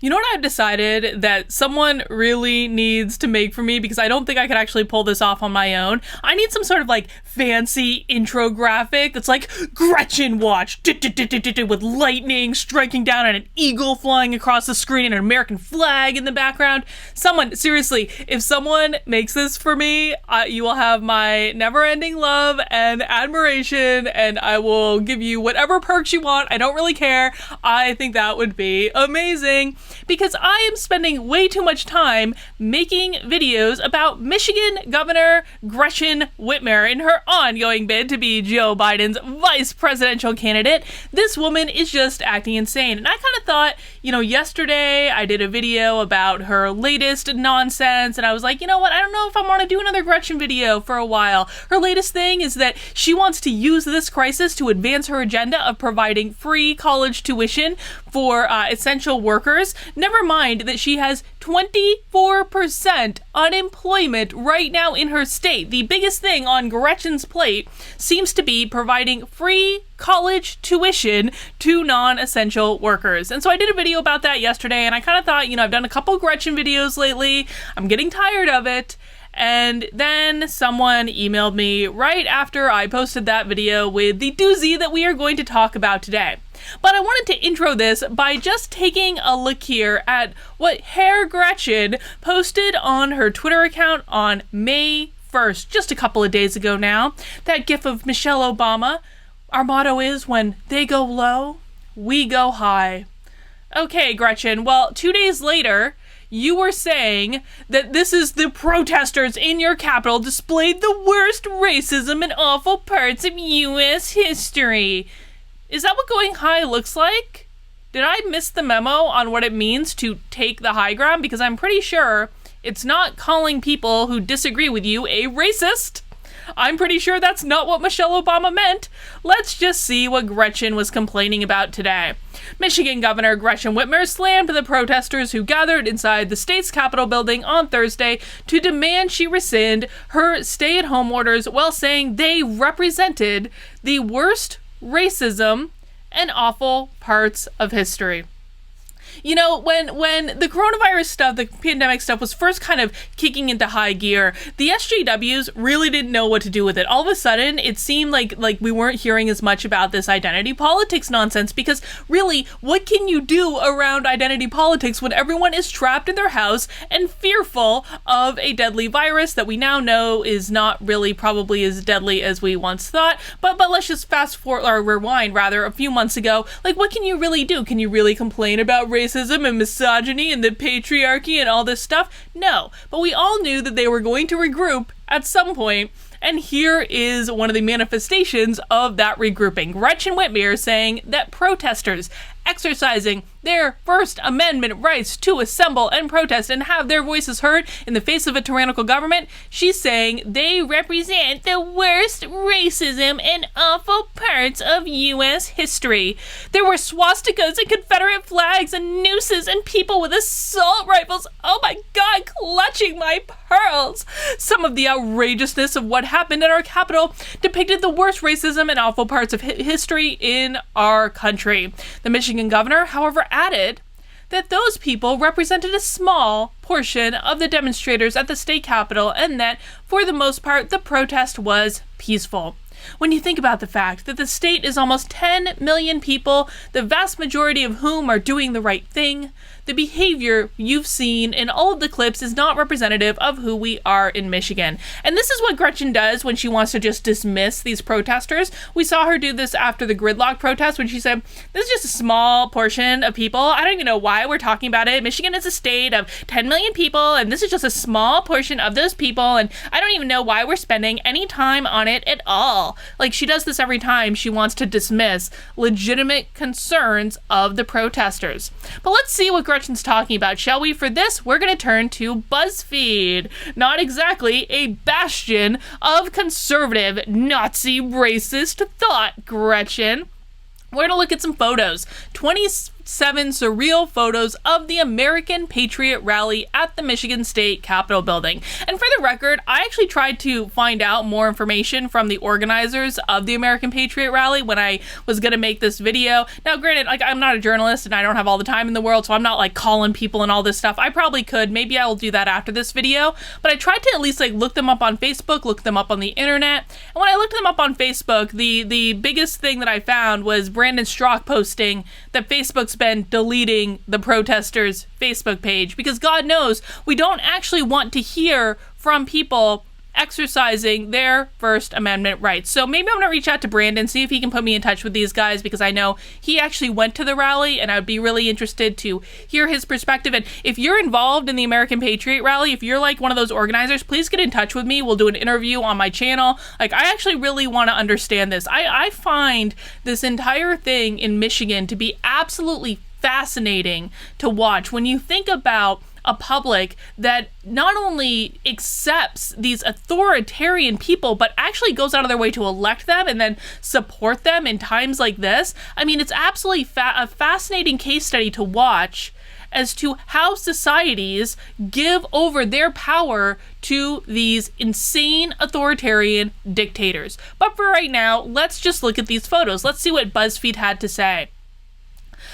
You know what I've decided that someone really needs to make for me, because I don't think I could actually pull this off on my own? I need some sort of like fancy intro graphic that's like Gretchen watch with lightning striking down and an eagle flying across the screen and an American flag in the background. Someone, seriously, if someone makes this for me, you will have my never-ending love and admiration, and I will give you whatever perks you want. I don't really care. I think that would be amazing, because I am spending way too much time making videos about Michigan Governor Gretchen Whitmer in her ongoing bid to be Joe Biden's vice presidential candidate. This woman is just acting insane. And I kind of thought, yesterday I did a video about her latest nonsense, and I was like, you know what, I don't know if I want to do another Gretchen video for a while. Her latest thing is that she wants to use this crisis to advance her agenda of providing free college tuition for essential workers. Never mind that she has 24% unemployment right now in her state. The biggest thing on Gretchen's plate seems to be providing free college tuition to non-essential workers. And so I did a video about that yesterday, and I kind of thought, I've done a couple Gretchen videos lately. I'm getting tired of it. And then someone emailed me right after I posted that video with the doozy that we are going to talk about today. But I wanted to intro this by just taking a look here at what Herr Gretchen posted on her Twitter account on May 1st, just a couple of days ago now. That gif of Michelle Obama. Our motto is, when they go low, we go high. Okay, Gretchen, well, 2 days later, you were saying that this is the protesters in your capital displayed the worst racism and awful parts of U.S. history. Is that what going high looks like? Did I miss the memo on what it means to take the high ground? Because I'm pretty sure it's not calling people who disagree with you a racist. I'm pretty sure that's not what Michelle Obama meant. Let's just see what Gretchen was complaining about today. Michigan Governor Gretchen Whitmer slammed the protesters who gathered inside the state's Capitol building on Thursday to demand she rescind her stay-at-home orders, while saying they represented the worst racism and awful parts of history. When the coronavirus stuff, the pandemic stuff was first kind of kicking into high gear, the SJWs really didn't know what to do with it. All of a sudden, it seemed like we weren't hearing as much about this identity politics nonsense, because really, what can you do around identity politics when everyone is trapped in their house and fearful of a deadly virus that we now know is not really probably as deadly as we once thought? But let's just rewind a few months ago. What can you really do? Can you really complain about racism and misogyny and the patriarchy and all this stuff? No, but we all knew that they were going to regroup at some point, and here is one of the manifestations of that regrouping. Gretchen Whitmer saying that protesters exercising their First Amendment rights to assemble and protest and have their voices heard in the face of a tyrannical government, she's saying they represent the worst racism and awful parts of U.S. history. There were swastikas and Confederate flags and nooses and people with assault rifles, oh my God, clutching my pearls. Some of the outrageousness of what happened at our Capitol depicted the worst racism and awful parts of history in our country. The Michigan governor, however, added that those people represented a small portion of the demonstrators at the state capitol, and that, for the most part, the protest was peaceful. When you think about the fact that the state is almost 10 million people, the vast majority of whom are doing the right thing, the behavior you've seen in all of the clips is not representative of who we are in Michigan. And this is what Gretchen does when she wants to just dismiss these protesters. We saw her do this after the gridlock protest when she said, this is just a small portion of people. I don't even know why we're talking about it. Michigan is a state of 10 million people, and this is just a small portion of those people, and I don't even know why we're spending any time on it at all. She does this every time she wants to dismiss legitimate concerns of the protesters. But let's see what Gretchen's talking about, shall we? For this, we're going to turn to BuzzFeed. Not exactly a bastion of conservative, Nazi, racist thought, Gretchen. We're going to look at some photos. 7 surreal photos of the American Patriot rally at the Michigan State Capitol building. And for the record, I actually tried to find out more information from the organizers of the American Patriot rally when I was going to make this video. Now, granted, like, I'm not a journalist and I don't have all the time in the world, so I'm not like calling people and all this stuff. I probably could. Maybe I will do that after this video. But I tried to at least like look them up on Facebook, look them up on the internet. And when I looked them up on Facebook, the biggest thing that I found was Brandon Strzok posting that Facebook's been deleting the protesters' Facebook page because God knows we don't actually want to hear from people exercising their First Amendment rights. So maybe I'm going to reach out to Brandon, see if he can put me in touch with these guys, because I know he actually went to the rally and I would be really interested to hear his perspective. And if you're involved in the American Patriot rally, if you're like one of those organizers, please get in touch with me. We'll do an interview on my channel. Like, I actually really want to understand this. I find this entire thing in Michigan to be absolutely fascinating to watch when you think about a public that not only accepts these authoritarian people, but actually goes out of their way to elect them and then support them in times like this. I mean, it's absolutely a fascinating case study to watch as to how societies give over their power to these insane authoritarian dictators. But for right now, let's just look at these photos. Let's see what BuzzFeed had to say.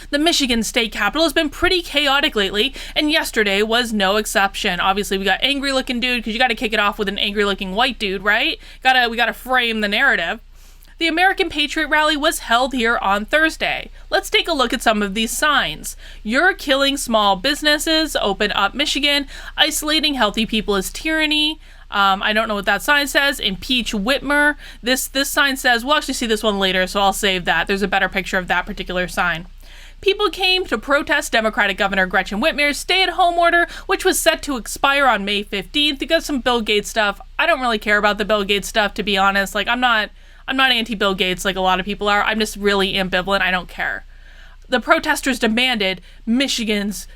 The Michigan State Capitol has been pretty chaotic lately, and yesterday was no exception. Obviously, we got angry-looking dude, because you got to kick it off with an angry-looking white dude, right? We gotta frame the narrative. The American Patriot rally was held here on Thursday. Let's take a look at some of these signs. You're killing small businesses, open up Michigan, isolating healthy people is tyranny. I don't know what that sign says. Impeach Whitmer. This sign says, we'll actually see this one later, so I'll save that. There's a better picture of that particular sign. People came to protest Democratic Governor Gretchen Whitmer's stay-at-home order, which was set to expire on May 15th. You got some Bill Gates stuff. I don't really care about the Bill Gates stuff, to be honest. Like, I'm not anti-Bill Gates like a lot of people are. I'm just really ambivalent. I don't care. The protesters demanded Michigan's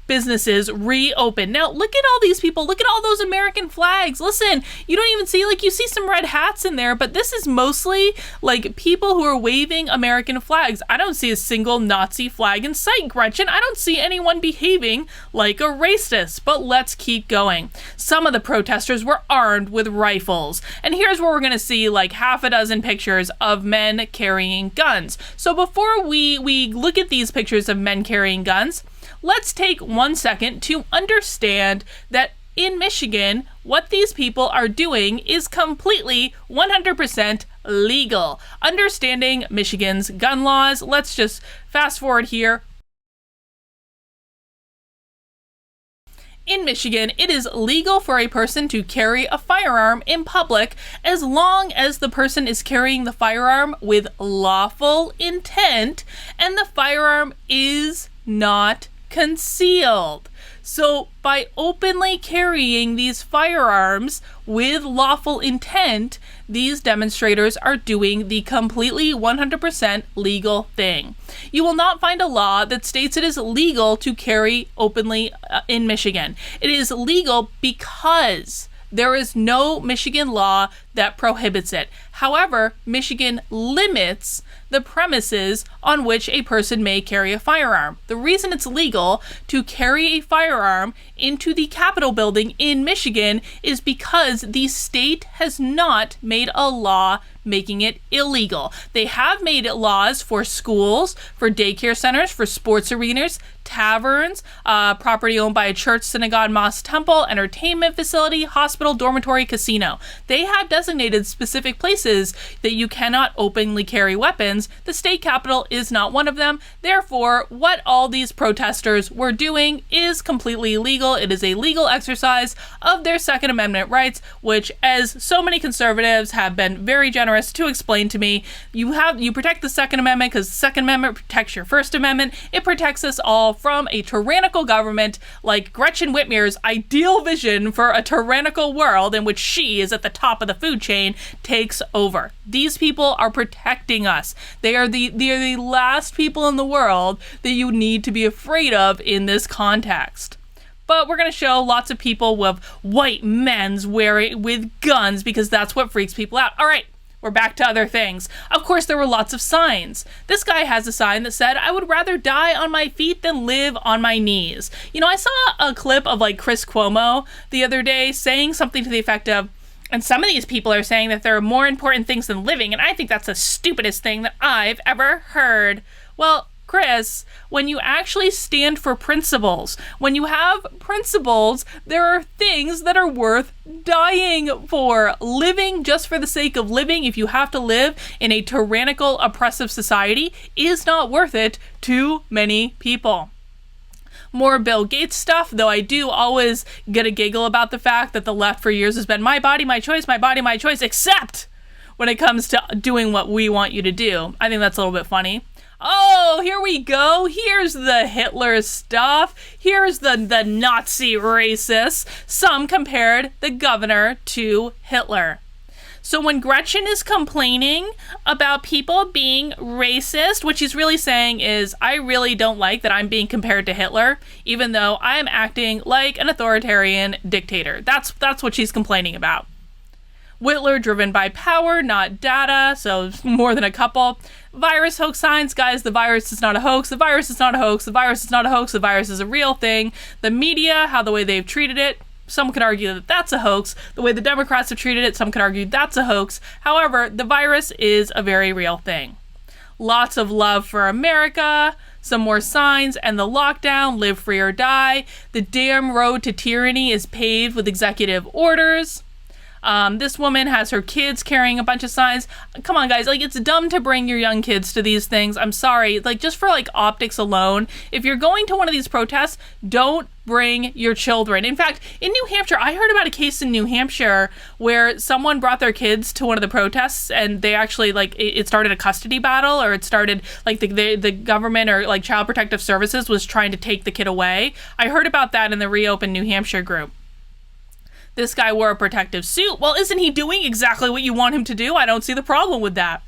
businesses reopen. Now, look at all these people. Look at all those American flags. Listen, you don't even see, like, you see some red hats in there, but this is mostly, like, people who are waving American flags. I don't see a single Nazi flag in sight, Gretchen. I don't see anyone behaving like a racist, but let's keep going. Some of the protesters were armed with rifles, and here's where we're going to see, like, half a dozen pictures of men carrying guns. So before we look at these pictures of men carrying guns, let's take 1 second to understand that in Michigan, what these people are doing is completely 100% legal. Understanding Michigan's gun laws, let's just fast forward here. In Michigan, it is legal for a person to carry a firearm in public as long as the person is carrying the firearm with lawful intent and the firearm is not concealed. So by openly carrying these firearms with lawful intent, these demonstrators are doing the completely 100% legal thing. You will not find a law that states it is legal to carry openly in Michigan. It is legal because there is no Michigan law that prohibits it. However, Michigan limits the premises on which a person may carry a firearm. The reason it's legal to carry a firearm into the Capitol building in Michigan is because the state has not made a law making it illegal. They have made laws for schools, for daycare centers, for sports arenas, taverns, property owned by a church, synagogue, mosque, temple, entertainment facility, hospital, dormitory, casino. They have designated specific places that you cannot openly carry weapons. The state capitol is not one of them. Therefore, what all these protesters were doing is completely illegal. It is a legal exercise of their Second Amendment rights, which, as so many conservatives have been very generous to explain to me, you protect the Second Amendment because the Second Amendment protects your First Amendment. It protects us all from a tyrannical government like Gretchen Whitmer's ideal vision for a tyrannical world in which she is at the top of the food chain takes over. These people are protecting us. They are the last people in the world that you need to be afraid of in this context. But we're going to show lots of people with white men's wearing with guns because that's what freaks people out. All right, We're back to other things. Of course, there were lots of signs. This guy has a sign that said, I would rather die on my feet than live on my knees. You know, I saw a clip of like Chris Cuomo the other day saying something to the effect of, and some of these people are saying that there are more important things than living, and I think that's the stupidest thing that I've ever heard. Well, Chris, when you actually stand for principles, when you have principles, there are things that are worth dying for. Living just for the sake of living, if you have to live in a tyrannical, oppressive society, is not worth it to many people. More Bill Gates stuff, though I do always get a giggle about the fact that the left for years has been my body, my choice, my body, my choice, except when it comes to doing what we want you to do. I think that's a little bit funny. Oh, here we go. Here's the Hitler stuff. Here's the Nazi racists. Some compared the governor to Hitler. So when Gretchen is complaining about people being racist, what she's really saying is, I really don't like that I'm being compared to Hitler, even though I'm acting like an authoritarian dictator. That's what she's complaining about. Whitler driven by power, not data, so more than a couple. Virus hoax signs, guys, the virus is not a hoax, the virus is not a hoax, the virus is not a hoax, the virus is a real thing. The media, how the way they've treated it, some could argue that that's a hoax. The way the Democrats have treated it, some could argue that's a hoax. However, the virus is a very real thing. Lots of love for America, some more signs, and the lockdown, live free or die. The damn road to tyranny is paved with executive orders. This woman has her kids carrying a bunch of signs. Come on, guys. Like, it's dumb to bring your young kids to these things. I'm sorry. Like, just for, like, optics alone, if you're going to one of these protests, don't bring your children. In fact, in New Hampshire, I heard about a case in New Hampshire where someone brought their kids to one of the protests, and they actually, like, it started a custody battle, or it started, like, the government or, like, Child Protective Services was trying to take the kid away. I heard about that in the Reopen New Hampshire group. This guy wore a protective suit. Well, isn't he doing exactly what you want him to do? I don't see the problem with that.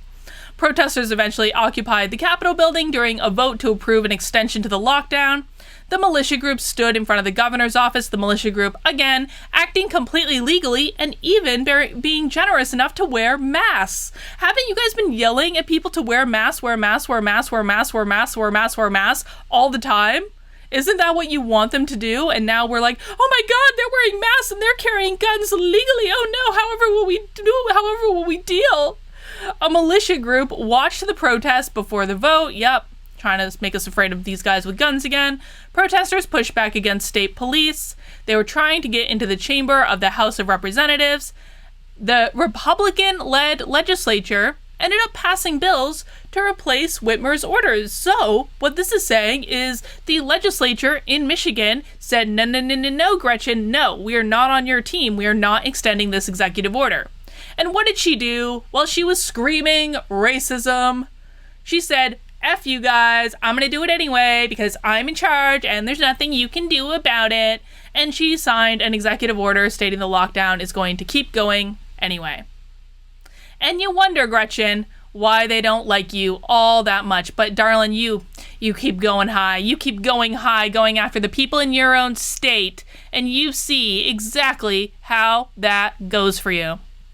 Protesters eventually occupied the Capitol building during a vote to approve an extension to the lockdown. The militia group stood in front of the governor's office. The militia group, again, acting completely legally and even being generous enough to wear masks. Haven't you guys been yelling at people to wear masks, wear masks, wear masks, wear masks, wear masks, wear masks, wear masks all the time? Isn't that what you want them to do? And now we're like, oh my God, they're wearing masks and they're carrying guns legally. Oh no, however will we do? However will we deal? A militia group watched the protest before the vote. Yep, trying to make us afraid of these guys with guns again. Protesters pushed back against state police. They were trying to get into the chamber of the House of Representatives. The Republican-led legislature ended up passing bills to replace Whitmer's orders. So what this is saying is the legislature in Michigan said, no, no, no, no, no, Gretchen, no, we are not on your team. We are not extending this executive order. And what did she do? Well, she was screaming racism. She said, F you guys, I'm going to do it anyway because I'm in charge and there's nothing you can do about it. And she signed an executive order stating the lockdown is going to keep going anyway. And you wonder, Gretchen, why they don't like you all that much. But darling, you keep going high. You keep going high, going after the people in your own state. And you see exactly how that goes for you.